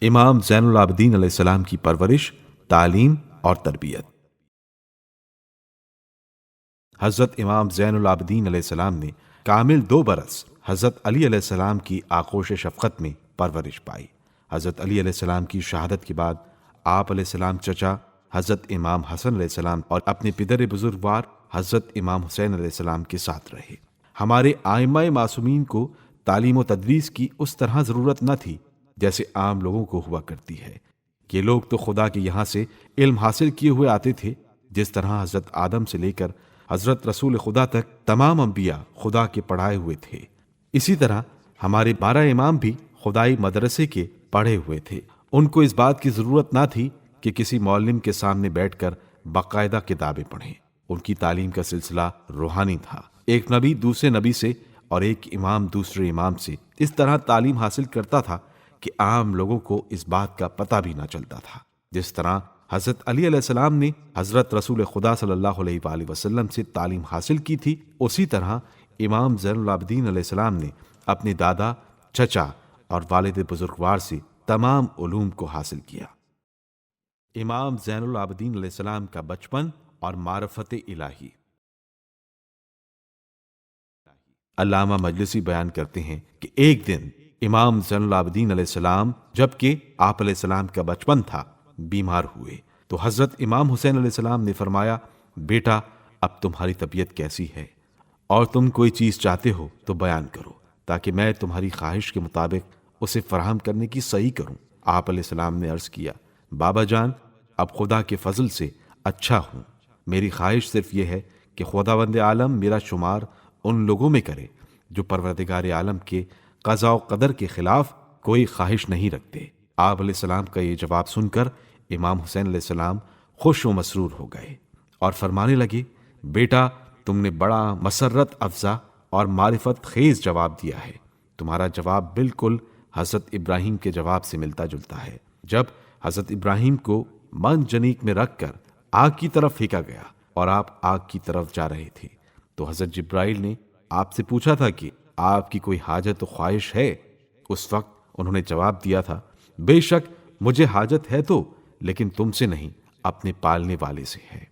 امام زین العابدین علیہ السلام کی پرورش، تعلیم اور تربیت۔ حضرت امام زین العابدین علیہ السلام نے کامل 2 برس حضرت علی علیہ السلام کی آغوش شفقت میں پرورش پائی۔ حضرت علی علیہ السلام کی شہادت کے بعد آپ علیہ السلام چچا حضرت امام حسن علیہ السلام اور اپنے پدر بزرگوار حضرت امام حسین علیہ السلام کے ساتھ رہے۔ ہمارے ائمہ معصومین کو تعلیم و تدریس کی اس طرح ضرورت نہ تھی جیسے عام لوگوں کو ہوا کرتی ہے۔ یہ لوگ تو خدا کے یہاں سے علم حاصل کیے ہوئے آتے تھے، جس طرح حضرت آدم سے لے کر حضرت رسول خدا تک تمام انبیاء خدا کے پڑھائے ہوئے تھے۔ اسی طرح ہمارے 12 امام بھی خدائی مدرسے کے پڑھے ہوئے تھے۔ ان کو اس بات کی ضرورت نہ تھی کہ کسی معلم کے سامنے بیٹھ کر باقاعدہ کتابیں پڑھیں۔ ان کی تعلیم کا سلسلہ روحانی تھا۔ ایک نبی دوسرے نبی سے اور ایک امام دوسرے امام سے اس طرح تعلیم حاصل کرتا تھا کہ عام لوگوں کو اس بات کا پتہ بھی نہ چلتا تھا۔ جس طرح حضرت علی علیہ السلام نے حضرت رسول خدا صلی اللہ علیہ وآلہ وسلم سے تعلیم حاصل کی تھی، اسی طرح امام زین العابدین علیہ السلام نے اپنے دادا، چچا اور والد بزرگوار سے تمام علوم کو حاصل کیا۔ امام زین العابدین علیہ السلام کا بچپن اور معرفت الہی۔ علامہ مجلسی بیان کرتے ہیں کہ ایک دن امام زین العابدین علیہ السلام، جبکہ آپ علیہ السلام کا بچپن تھا، بیمار ہوئے تو حضرت امام حسین علیہ السلام نے فرمایا، بیٹا اب تمہاری طبیعت کیسی ہے اور تم کوئی چیز چاہتے ہو تو بیان کرو تاکہ میں تمہاری خواہش کے مطابق اسے فراہم کرنے کی صحیح کروں۔ آپ علیہ السلام نے عرض کیا، بابا جان اب خدا کے فضل سے اچھا ہوں، میری خواہش صرف یہ ہے کہ خداوند عالم میرا شمار ان لوگوں میں کرے جو پروردگار عالم کے قضاء و قدر کے خلاف کوئی خواہش نہیں رکھتے۔ آپ علیہ السلام کا یہ جواب سن کر امام حسین علیہ السلام خوش و مسرور ہو گئے اور فرمانے لگے، بیٹا تم نے بڑا مسرت افزا اور معرفت خیز جواب دیا ہے۔ تمہارا جواب بالکل حضرت ابراہیم کے جواب سے ملتا جلتا ہے، جب حضرت ابراہیم کو منجنیق میں رکھ کر آگ کی طرف پھینکا گیا اور آپ آگ کی طرف جا رہے تھے تو حضرت جبرائیل نے آپ سے پوچھا تھا کہ آپ کی کوئی حاجت و خواہش ہے؟ اس وقت انہوں نے جواب دیا تھا، بے شک مجھے حاجت ہے تو، لیکن تم سے نہیں، اپنے پالنے والے سے ہے۔